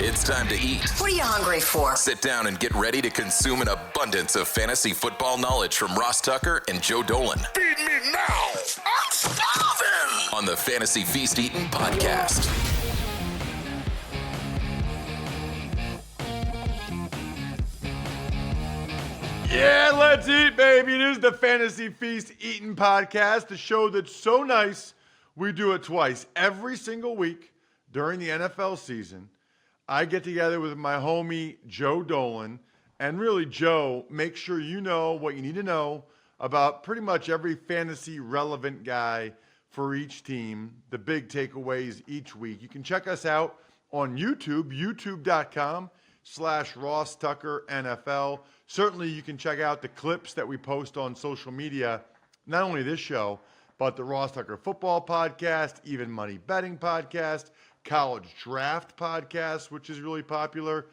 It's time to eat. What are you hungry for? Sit down and get ready to consume an abundance of fantasy football knowledge from Ross Tucker and Joe Dolan. Feed me now. I'm starving. On the Fantasy Feast Eatin' podcast. Yeah, let's eat, baby. It is the Fantasy Feast Eatin' podcast, the show that's so nice we do it twice. Every single week during the NFL season, I get together with my homie Joe Dolan, and really, Joe, make sure you know what you need to know about pretty much every fantasy relevant guy for each team, the big takeaways each week. You can check us out on YouTube, youtube.com/Ross Tucker NFL. Certainly, you can check out the clips that we post on social media, not only this show, but the Ross Tucker Football Podcast, Even Money Betting Podcast, College Draft Podcast, which is really popular,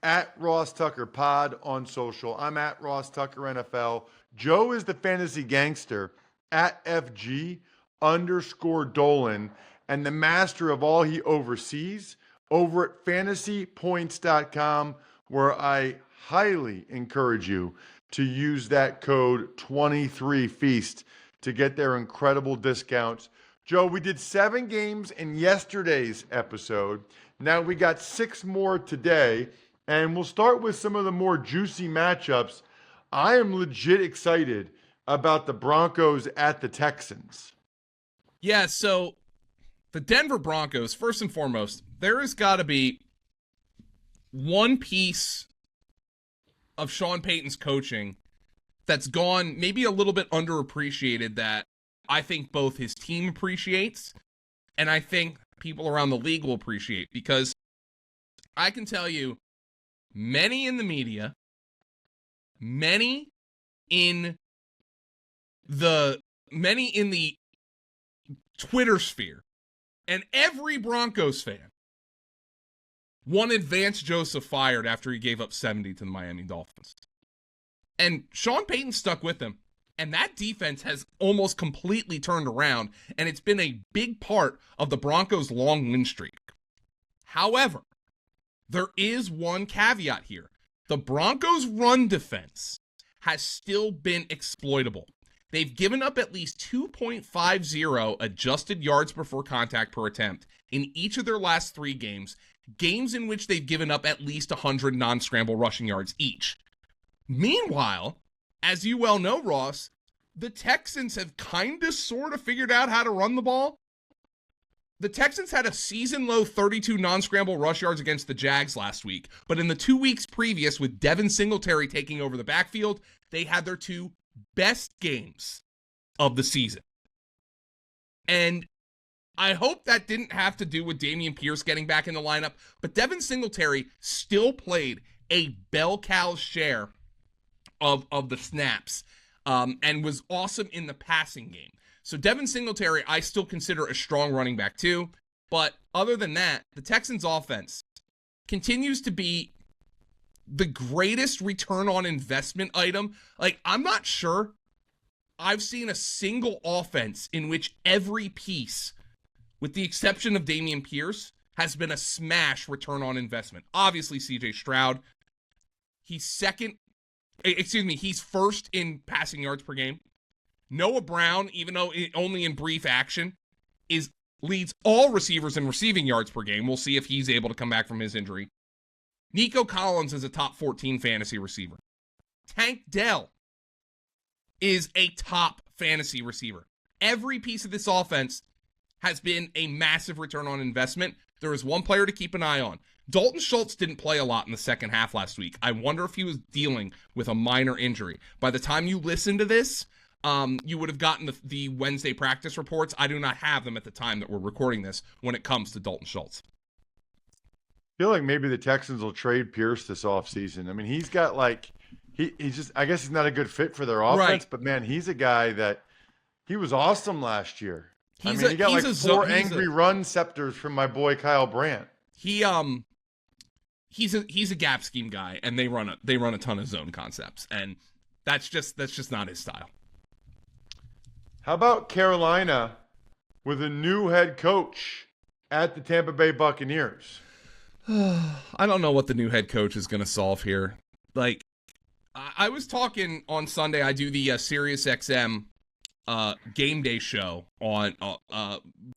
at Ross Tucker Pod on social. I'm at Ross Tucker NFL. Joe is the fantasy gangster at FG_Dolan, and the master of all he oversees over at fantasypoints.com, where I highly encourage you to use that code 23FEAST to get their incredible discounts. Joe, we did 7 games in yesterday's episode. Now we got 6 more today, and we'll start with some of the more juicy matchups. I am legit excited about the Broncos at the Texans. Yeah, so the Denver Broncos, first and foremost, there has got to be one piece of Sean Payton's coaching that's gone maybe a little bit underappreciated that I think both his team appreciates and I think people around the league will appreciate, because I can tell you many in the media, many in the Twitter sphere, and every Broncos fan wanted Vance Joseph fired after he gave up 70 to the Miami Dolphins. And Sean Payton stuck with him. And that defense has almost completely turned around, and it's been a big part of the Broncos' long win streak. However, there is one caveat here. The Broncos' run defense has still been exploitable. They've given up at least 2.50 adjusted yards before contact per attempt in each of their last 3 games, games in which they've given up at least 100 non-scramble rushing yards each. Meanwhile, as you well know, Ross, the Texans have kind of sort of figured out how to run the ball. The Texans had a season-low 32 non-scramble rush yards against the Jags last week, but in the 2 weeks previous, with Devin Singletary taking over the backfield, they had their 2 best games of the season. And I hope that didn't have to do with Dameon Pierce getting back in the lineup, but Devin Singletary still played a bell cow share of the snaps and was awesome in the passing game. So Devin Singletary, I still consider a strong running back too. But other than that, the Texans offense continues to be the greatest return on investment item. Like, I'm not sure I've seen a single offense in which every piece, with the exception of Dameon Pierce, has been a smash return on investment. Obviously, CJ Stroud, he's first in passing yards per game. Noah Brown, even though only in brief action, leads all receivers in receiving yards per game. We'll see if he's able to come back from his injury. Nico Collins is a top 14 fantasy receiver. Tank Dell is a top fantasy receiver. Every piece of this offense has been a massive return on investment. There is one player to keep an eye on. Dalton Schultz didn't play a lot in the second half last week. I wonder if he was dealing with a minor injury. By the time you listen to this, you would have gotten the Wednesday practice reports. I do not have them at the time that we're recording this when it comes to Dalton Schultz. I feel like maybe the Texans will trade Pierce this offseason. I mean, he's got he's just, I guess he's not a good fit for their offense, right. But man, he's a guy that he was awesome last year. He got 4 angry run scepters from my boy Kyle Brandt. He's a gap scheme guy, and they run a ton of zone concepts, and that's just not his style. How about Carolina with a new head coach at the Tampa Bay Buccaneers? I don't know what the new head coach is going to solve here. Like, I was talking on Sunday. I do the Sirius XM game day show on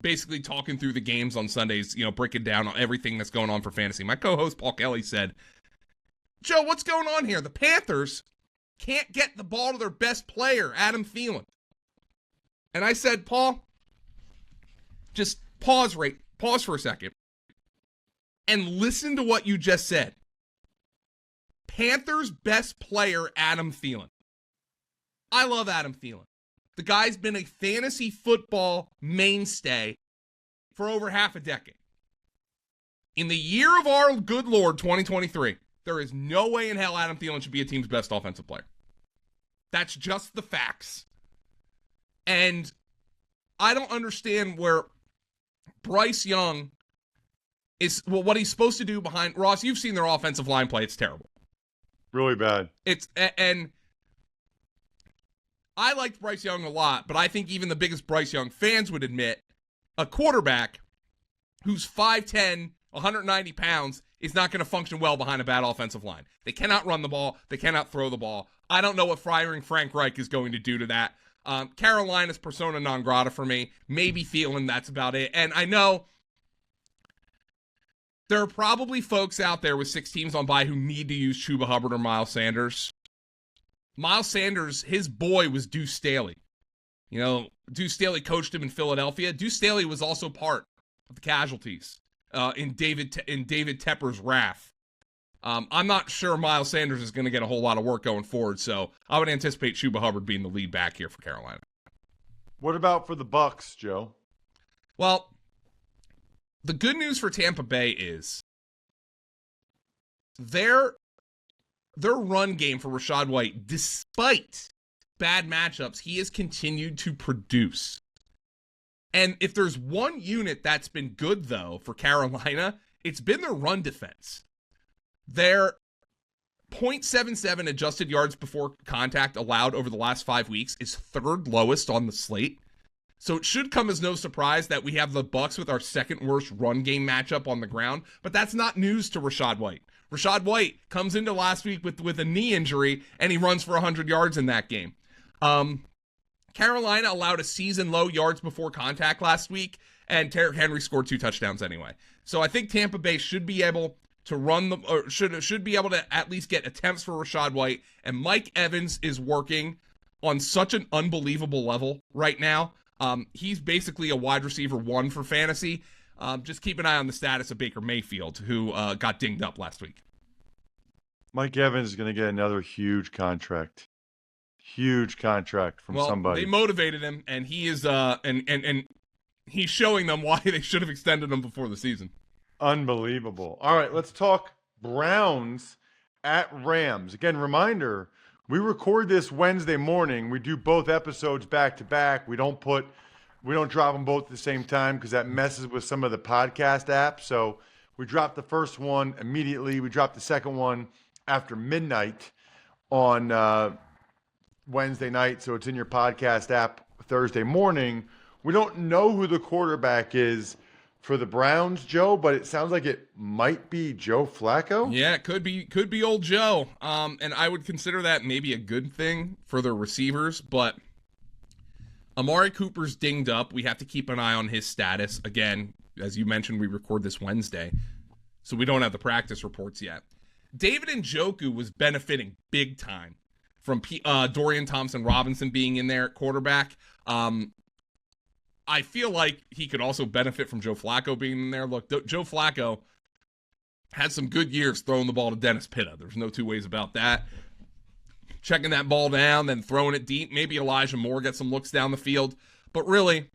basically talking through the games on Sundays, breaking down on everything that's going on for fantasy. My co-host Paul Kelly said, Joe, what's going on here? The Panthers can't get the ball to their best player, Adam Thielen. And I said, Paul, just pause for a second and listen to what you just said. Panthers' best player, Adam Thielen. I love Adam Thielen. The guy's been a fantasy football mainstay for over half a decade. In the year of our good Lord, 2023, there is no way in hell Adam Thielen should be a team's best offensive player. That's just the facts. And I don't understand where Bryce Young is, what he's supposed to do behind Ross. You've seen their offensive line play. It's terrible. Really bad. And I liked Bryce Young a lot, but I think even the biggest Bryce Young fans would admit a quarterback who's 5'10", 190 pounds is not going to function well behind a bad offensive line. They cannot run the ball. They cannot throw the ball. I don't know what firing Frank Reich is going to do to that. Carolina's persona non grata for me. Maybe Thielen, that's about it. And I know there are probably folks out there with 6 teams on bye who need to use Chuba Hubbard or Miles Sanders. Miles Sanders, his boy was Deuce Staley. Deuce Staley coached him in Philadelphia. Deuce Staley was also part of the casualties in David Tepper's wrath. I'm not sure Miles Sanders is going to get a whole lot of work going forward, so I would anticipate Chuba Hubbard being the lead back here for Carolina. What about for the Bucs, Joe? Well, the good news for Tampa Bay is their run game for Rachaad White, despite bad matchups, he has continued to produce. And if there's one unit that's been good, though, for Carolina, it's been their run defense. Their .77 adjusted yards before contact allowed over the last 5 weeks is third lowest on the slate. So it should come as no surprise that we have the Bucs with our second worst run game matchup on the ground. But that's not news to Rachaad White. Rachaad White comes into last week with a knee injury, and he runs for 100 yards in that game. Carolina allowed a season-low yards before contact last week, and Derrick Henry scored 2 touchdowns anyway. So I think Tampa Bay should be able to run them, or should be able to at least get attempts for Rachaad White. And Mike Evans is working on such an unbelievable level right now. He's basically a wide receiver 1 for fantasy. Just keep an eye on the status of Baker Mayfield, who got dinged up last week. Mike Evans is going to get another huge contract. Huge contract from somebody. They motivated him, and he is and he's showing them why they should have extended him before the season. Unbelievable. All right, let's talk Browns at Rams. Again, reminder, we record this Wednesday morning. We do both episodes back to back. We don't drop them both at the same time because that messes with some of the podcast apps. So we drop the first one immediately. We drop the second one after midnight on Wednesday night. So it's in your podcast app Thursday morning. We don't know who the quarterback is for the Browns, Joe, but it sounds like it might be Joe Flacco. Yeah, it could be old Joe. And I would consider that maybe a good thing for their receivers, but Amari Cooper's dinged up. We have to keep an eye on his status. Again, as you mentioned, we record this Wednesday, so we don't have the practice reports yet. David Njoku was benefiting big time from Dorian Thompson-Robinson being in there at quarterback. I feel like he could also benefit from Joe Flacco being in there. Look, Joe Flacco had some good years throwing the ball to Dennis Pitta. There's no two ways about that. Checking that ball down, then throwing it deep. Maybe Elijah Moore gets some looks down the field. But really,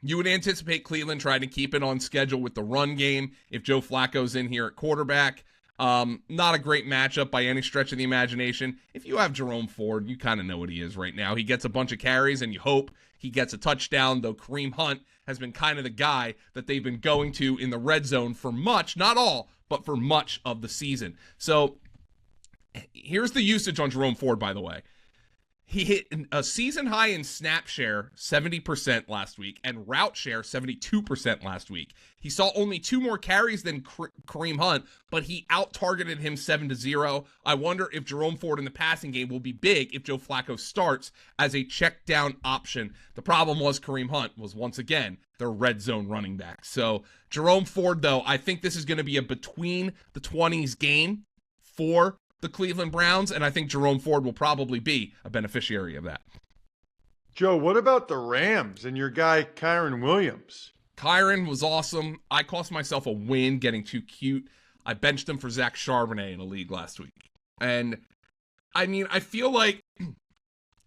you would anticipate Cleveland trying to keep it on schedule with the run game if Joe Flacco's in here at quarterback. Not a great matchup by any stretch of the imagination. If you have Jerome Ford, you kind of know what he is right now. He gets a bunch of carries, and you hope he gets a touchdown, though Kareem Hunt has been kind of the guy that they've been going to in the red zone for much, not all, but for much of the season. So here's the usage on Jerome Ford, by the way. He hit a season high in snap share, 70% last week, and route share, 72% last week. He saw only 2 more carries than Kareem Hunt, but he out-targeted him 7-0. I wonder if Jerome Ford in the passing game will be big if Joe Flacco starts as a check-down option. The problem was Kareem Hunt was, once again, their red zone running back. So Jerome Ford, though, I think this is going to be a between-the-20s game for the Cleveland Browns, and I think Jerome Ford will probably be a beneficiary of that. Joe, what about the Rams and your guy Kyren Williams? Kyren was awesome. I cost myself a win getting too cute. I benched him for Zach Charbonnet in a league last week. And, I mean, I feel like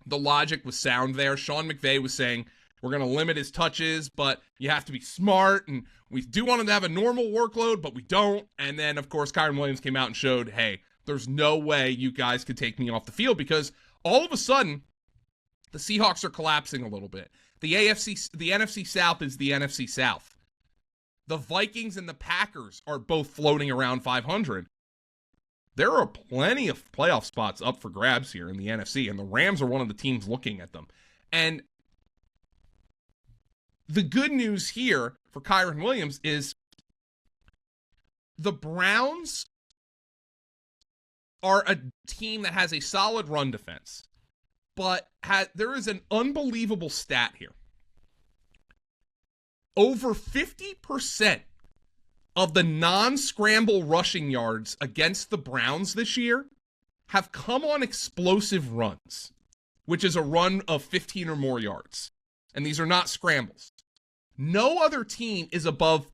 the logic was sound there. Sean McVay was saying, we're going to limit his touches, but you have to be smart, and we do want him to have a normal workload, but we don't. And then, of course, Kyren Williams came out and showed, hey, there's no way you guys could take me off the field, because all of a sudden, the Seahawks are collapsing a little bit. The NFC South is the NFC South. The Vikings and the Packers are both floating around 500. There are plenty of playoff spots up for grabs here in the NFC, and the Rams are one of the teams looking at them. And the good news here for Kyren Williams is the Browns are a team that has a solid run defense, but there is an unbelievable stat here. Over 50% of the non-scramble rushing yards against the Browns this year have come on explosive runs, which is a run of 15 or more yards. And these are not scrambles. No other team is above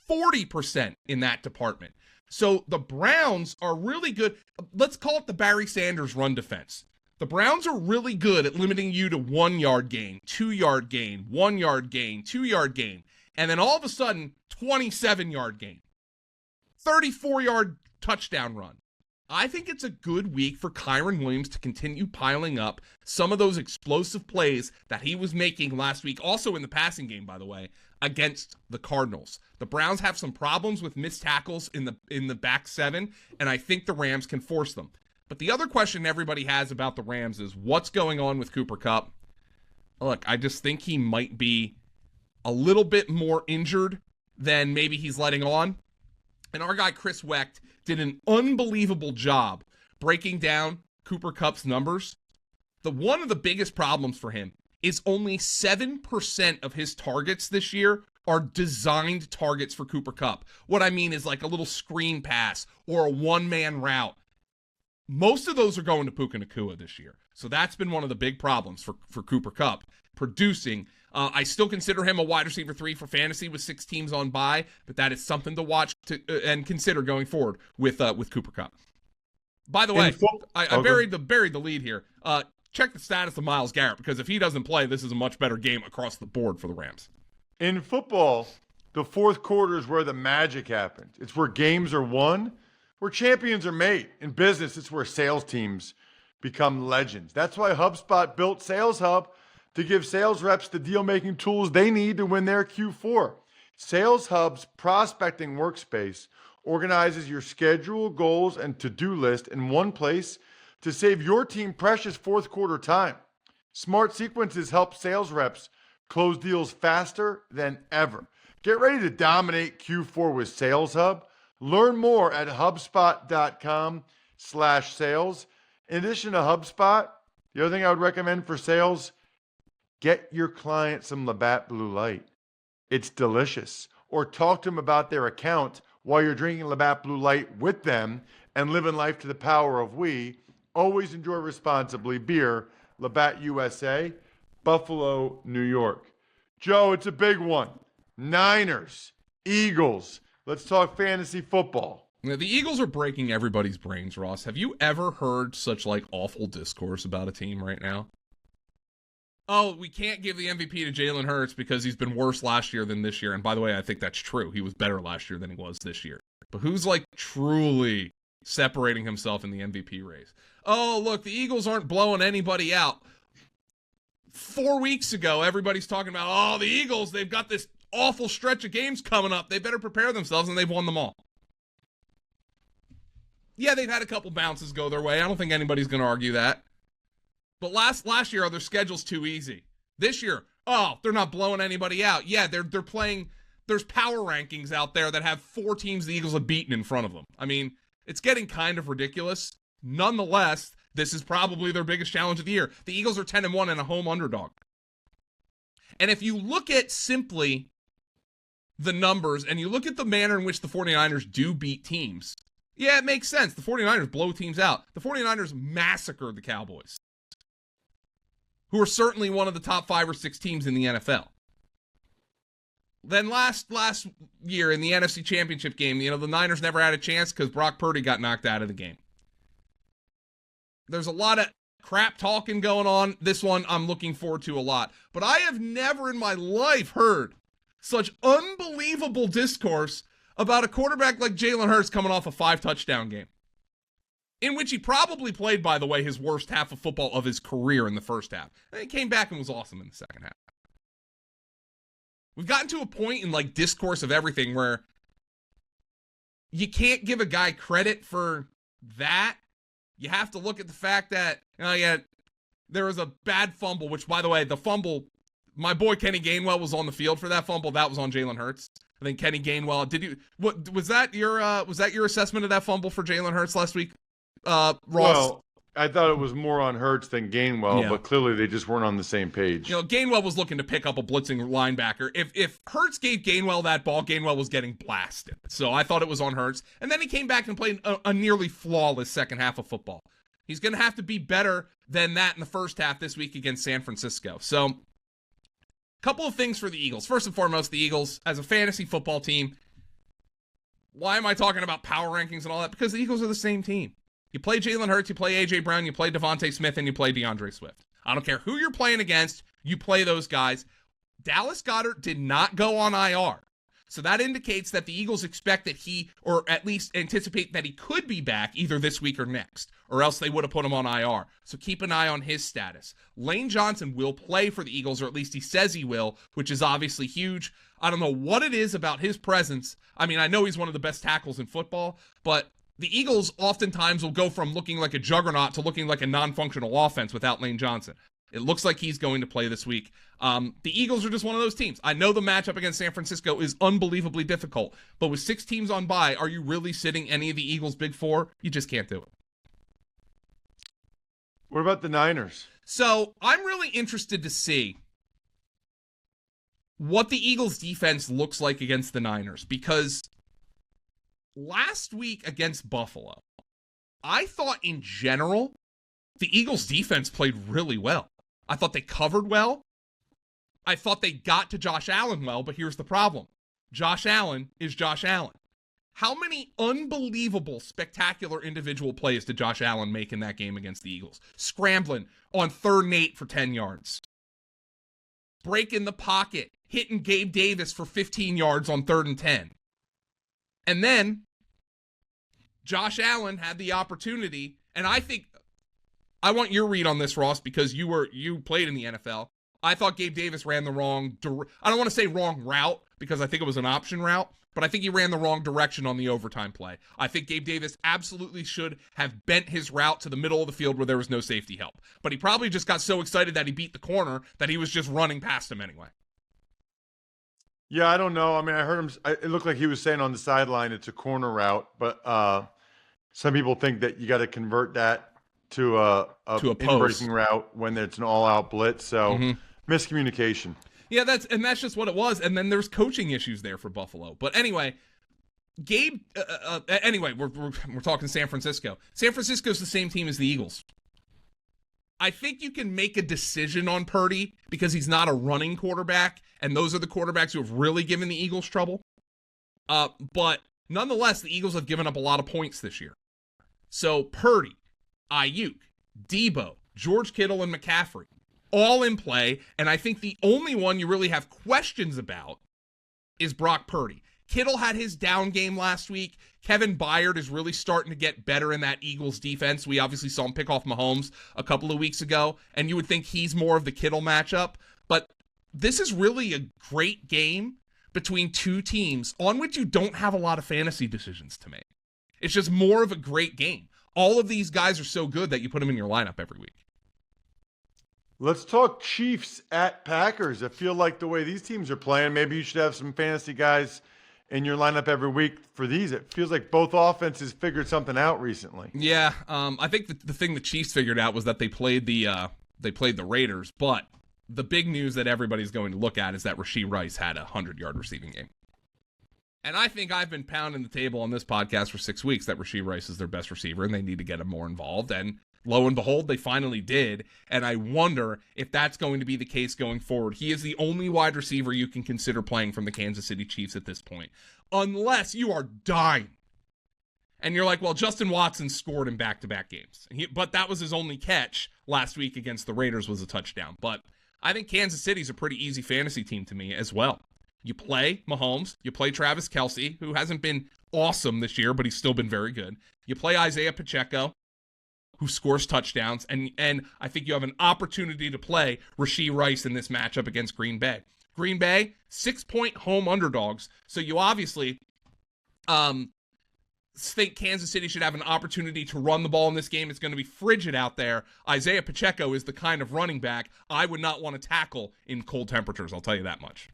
40% in that department. So the Browns are really good. Let's call it the Barry Sanders run defense. The Browns are really good at limiting you to 1 yard gain, 2 yard gain, 1 yard gain, 2 yard gain, and then all of a sudden, 27 yard gain, 34 yard touchdown run. I think it's a good week for Kyren Williams to continue piling up some of those explosive plays that he was making last week, also in the passing game, by the way, against the Cardinals. The Browns have some problems with missed tackles in the back seven, and I think the Rams can force them. But the other question everybody has about the Rams is what's going on with Cooper Kupp? Look, I just think he might be a little bit more injured than maybe he's letting on. And our guy Chris Wecht did an unbelievable job breaking down Cooper Kupp's numbers. One of the biggest problems for him is only 7% of his targets this year are designed targets for Cooper Kupp. What I mean is like a little screen pass or a one-man route. Most of those are going to Puka Nacua this year. So that's been one of the big problems for Cooper Kupp producing. I still consider him a wide receiver 3 for fantasy with 6 teams on bye, but that is something to watch and consider going forward with Cooper Kupp. By the way, I buried the lead here. Check the status of Myles Garrett, because if he doesn't play, this is a much better game across the board for the Rams. In football, the fourth quarter is where the magic happens. It's where games are won, where champions are made. In business, it's where sales teams become legends. That's why HubSpot built Sales Hub to give sales reps the deal-making tools they need to win their Q4. Sales Hub's prospecting workspace organizes your schedule, goals, and to-do list in one place to save your team precious fourth quarter time. Smart sequences help sales reps close deals faster than ever. Get ready to dominate Q4 with Sales Hub. Learn more at HubSpot.com/sales. In addition to HubSpot, the other thing I would recommend for sales, get your client some Labatt Blue Light. It's delicious. Or talk to them about their account while you're drinking Labatt Blue Light with them and living life to the power of we. Always enjoy responsibly. Beer, Labatt USA, Buffalo, New York. Joe, it's a big one. Niners, Eagles. Let's talk fantasy football. Now, the Eagles are breaking everybody's brains, Ross. Have you ever heard such awful discourse about a team right now? Oh, we can't give the MVP to Jalen Hurts because he's been worse last year than this year. And by the way, I think that's true. He was better last year than he was this year. But who's truly separating himself in the MVP race? Oh, look, the Eagles aren't blowing anybody out. 4 weeks ago, everybody's talking about, oh, the Eagles, they've got this awful stretch of games coming up. They better prepare themselves, and they've won them all. Yeah, they've had a couple bounces go their way. I don't think anybody's going to argue that. But last year, their schedule's too easy. This year, they're not blowing anybody out. Yeah, they're playing. There's power rankings out there that have 4 teams the Eagles have beaten in front of them. I mean, it's getting kind of ridiculous. Nonetheless, this is probably their biggest challenge of the year. The Eagles are 10-1 and a home underdog. And if you look at simply the numbers and you look at the manner in which the 49ers do beat teams, yeah, it makes sense. The 49ers blow teams out. The 49ers massacred the Cowboys, who are certainly one of the top 5 or 6 teams in the NFL. Then last year in the NFC Championship game, the Niners never had a chance because Brock Purdy got knocked out of the game. There's a lot of crap talking going on. This one I'm looking forward to a lot. But I have never in my life heard such unbelievable discourse about a quarterback like Jalen Hurts coming off a 5-touchdown game, in which he probably played, by the way, his worst half of football of his career in the first half. And he came back and was awesome in the second half. We've gotten to a point in discourse of everything where you can't give a guy credit for that. You have to look at the fact that there was a bad fumble, which, by the way, the fumble, my boy Kenny Gainwell was on the field for that fumble. That was on Jalen Hurts. I think Kenny Gainwell, what was that your assessment of that fumble for Jalen Hurts last week, Ross? Well, I thought it was more on Hurts than Gainwell, Yeah. but clearly they just weren't on the same page. Gainwell was looking to pick up a blitzing linebacker. If Hurts gave Gainwell that ball, Gainwell was getting blasted. So I thought it was on Hurts. And then he came back and played a nearly flawless second half of football. He's going to have to be better than that in the first half this week against San Francisco. So a couple of things for the Eagles. First and foremost, the Eagles, as a fantasy football team, why am I talking about power rankings and all that? Because the Eagles are the same team. You play Jalen Hurts, you play A.J. Brown, you play Devontae Smith, and you play DeAndre Swift. I don't care who you're playing against, you play those guys. Dallas Goedert did not go on IR. So that indicates that the Eagles expect that he, or at least anticipate that he could be back either this week or next, or else they would have put him on IR. So keep an eye on his status. Lane Johnson will play for the Eagles, or at least he says he will, which is obviously huge. I don't know what it is about his presence. I mean, I know he's one of the best tackles in football, but the Eagles oftentimes will go from looking like a juggernaut to looking like a non-functional offense without Lane Johnson. It looks like he's going to play this week. The Eagles are just one of those teams. I know the matchup against San Francisco is unbelievably difficult, but with 6 teams on bye, are you really sitting any of the Eagles' big 4? You just can't do it. What about the Niners? So I'm really interested to see what the Eagles' defense looks like against the Niners, because last week against Buffalo, I thought in general, the Eagles' defense played really well. I thought they covered well. I thought they got to Josh Allen well, but here's the problem. Josh Allen is Josh Allen. How many unbelievable, spectacular individual plays did Josh Allen make in that game against the Eagles? Scrambling on 3rd and 8 for 10 yards. Breaking the pocket, hitting Gabe Davis for 15 yards on 3rd and 10. And then Josh Allen had the opportunity, and I want your read on this, Ross, because you played in the NFL. I thought Gabe Davis ran the wrong, I don't want to say wrong route, because I think it was an option route, but I think he ran the wrong direction on the overtime play. I think Gabe Davis absolutely should have bent his route to the middle of the field where there was no safety help. But he probably just got so excited that he beat the corner that he was just running past him anyway. Yeah, I don't know. I mean, I heard him. It looked like he was saying on the sideline it's a corner route, but some people think that you got to convert that to a in-breaking route when it's an all-out blitz. So miscommunication. Yeah, that's just what it was. And then there's coaching issues there for Buffalo. But anyway, Gabe. We're talking San Francisco. San Francisco's the same team as the Eagles. I think you can make a decision on Purdy because he's not a running quarterback, and those are the quarterbacks who have really given the Eagles trouble. But nonetheless, the Eagles have given up a lot of points this year. So Purdy, Ayuk, Debo, George Kittle, and McCaffrey, all in play, and I think the only one you really have questions about is Brock Purdy. Kittle had his down game last week. Kevin Byard is really starting to get better in that Eagles defense. We obviously saw him pick off Mahomes a couple of weeks ago, and you would think he's more of the Kittle matchup. But this is really a great game between two teams on which you don't have a lot of fantasy decisions to make. It's just more of a great game. All of these guys are so good that you put them in your lineup every week. Let's talk Chiefs at Packers. I feel like the way these teams are playing, maybe you should have some fantasy guys in your lineup every week for these. It feels like both offenses figured something out recently. Yeah, I think the thing the Chiefs figured out was that they played the Raiders, but the big news that everybody's going to look at is that Rashee Rice had a 100-yard receiving game. And I think I've been pounding the table on this podcast for 6 weeks that Rashee Rice is their best receiver and they need to get him more involved. And lo and behold, they finally did. And I wonder if that's going to be the case going forward. He is the only wide receiver you can consider playing from the Kansas City Chiefs at this point, unless you are dying. And you're like, well, Justin Watson scored in back-to-back games. But that was his only catch last week against the Raiders was a touchdown. But I think Kansas City's a pretty easy fantasy team to me as well. You play Mahomes, you play Travis Kelce, who hasn't been awesome this year, but he's still been very good. You play Isaiah Pacheco, who scores touchdowns, and I think you have an opportunity to play Rashee Rice in this matchup against Green Bay. Green Bay, 6-point home underdogs, so you obviously think Kansas City should have an opportunity to run the ball in this game. It's going to be frigid out there. Isaiah Pacheco is the kind of running back I would not want to tackle in cold temperatures, I'll tell you that much.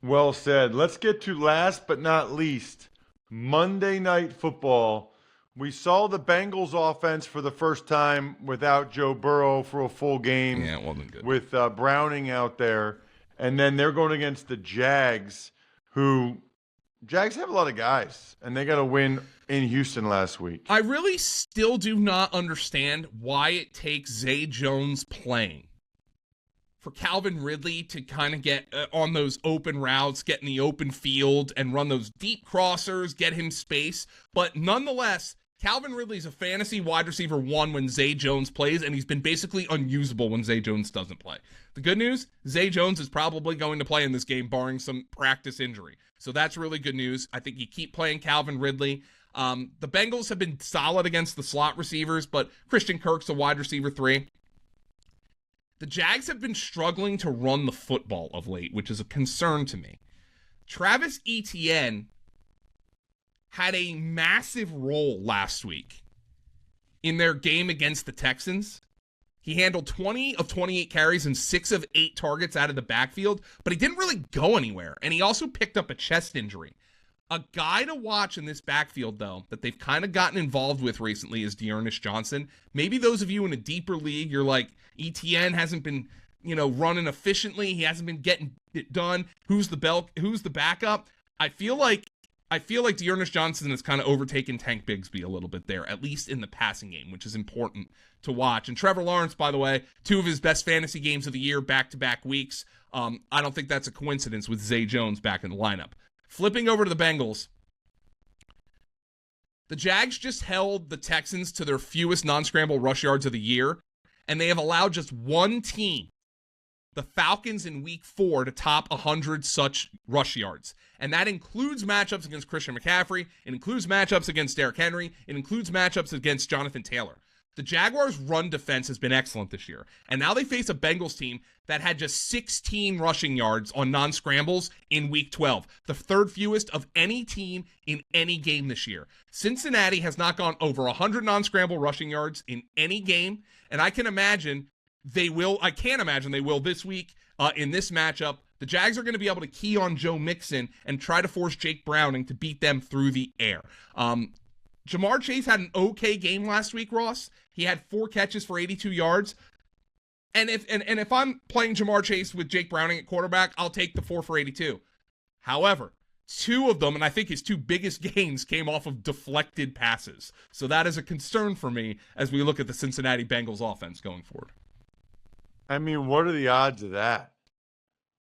Well said. Let's get to last but not least, Monday Night Football. We saw the Bengals offense for the first time without Joe Burrow for a full game. Yeah, it wasn't good. With Browning out there. And then they're going against the Jags, Jags have a lot of guys, and they got a win in Houston last week. I really still do not understand why it takes Zay Jones playing for Calvin Ridley to kind of get on those open routes, get in the open field, and run those deep crossers, get him space. But nonetheless, Calvin Ridley's a fantasy wide receiver 1 when Zay Jones plays, and he's been basically unusable when Zay Jones doesn't play. The good news, Zay Jones is probably going to play in this game, barring some practice injury. So that's really good news. I think you keep playing Calvin Ridley. The Bengals have been solid against the slot receivers, but Christian Kirk's a wide receiver 3. The Jags have been struggling to run the football of late, which is a concern to me. Travis Etienne had a massive role last week in their game against the Texans. He handled 20 of 28 carries and 6 of 8 targets out of the backfield, but he didn't really go anywhere, and he also picked up a chest injury. A guy to watch in this backfield, though, that they've kind of gotten involved with recently is Dearness Johnson. Maybe those of you in a deeper league, you're like, ETN hasn't been, running efficiently. He hasn't been getting it done. Who's the backup? I feel like Dearness Johnson has kind of overtaken Tank Bigsby a little bit there, at least in the passing game, which is important to watch. And Trevor Lawrence, by the way, 2 of his best fantasy games of the year, back-to-back weeks. I don't think that's a coincidence with Zay Jones back in the lineup. Flipping over to the Bengals, the Jags just held the Texans to their fewest non-scramble rush yards of the year, and they have allowed just one team, the Falcons in week 4, to top 100 such rush yards. And that includes matchups against Christian McCaffrey. It includes matchups against Derrick Henry. It includes matchups against Jonathan Taylor. The Jaguars' run defense has been excellent this year. And now they face a Bengals team that had just 16 rushing yards on non-scrambles in week 12, the 3rd fewest of any team in any game this year. Cincinnati has not gone over 100 non-scramble rushing yards in any game, and I can't imagine they will this week in this matchup. The Jags are going to be able to key on Joe Mixon and try to force Jake Browning to beat them through the air. Jamar Chase had an okay game last week, Ross. He had 4 catches for 82 yards. And if I'm playing Jamar Chase with Jake Browning at quarterback, I'll take the 4 for 82. However, 2 of them, and I think his 2 biggest gains, came off of deflected passes. So that is a concern for me as we look at the Cincinnati Bengals offense going forward. I mean, what are the odds of that?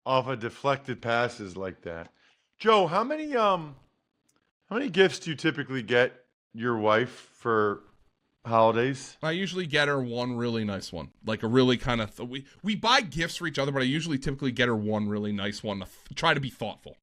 Off of deflected passes like that. Joe, how many gifts do you typically get your wife for holidays? I usually get her one really nice one, like a really kind of we buy gifts for each other, but I usually typically get her one really nice one to try to be thoughtful.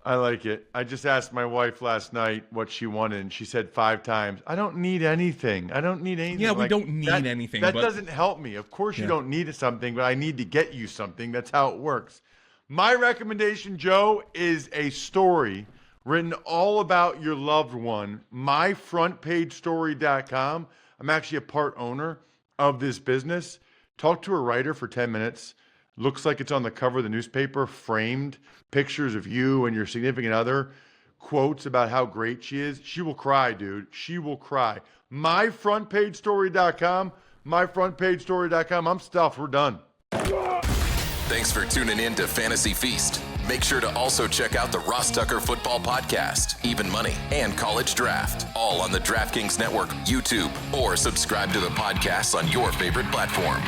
I like it. I just asked my wife last night what she wanted, and she said 5 times, I don't need anything. I don't need anything. Yeah, we don't need anything. That doesn't help me. Of course you don't need something, but I need to get you something. That's how it works. My recommendation, Joe, is a story written all about your loved one, myfrontpagestory.com. I'm actually a part owner of this business, talk to a writer for 10 minutes. Looks like it's on the cover of the newspaper, framed pictures of you and your significant other, quotes about how great she is. She will cry, dude. She will cry. MyFrontPageStory.com. MyFrontPageStory.com. I'm stuffed. We're done. Thanks for tuning in to Fantasy Feast. Make sure to also check out the Ross Tucker Football Podcast, Even Money, and College Draft, all on the DraftKings Network, YouTube, or subscribe to the podcast on your favorite platform.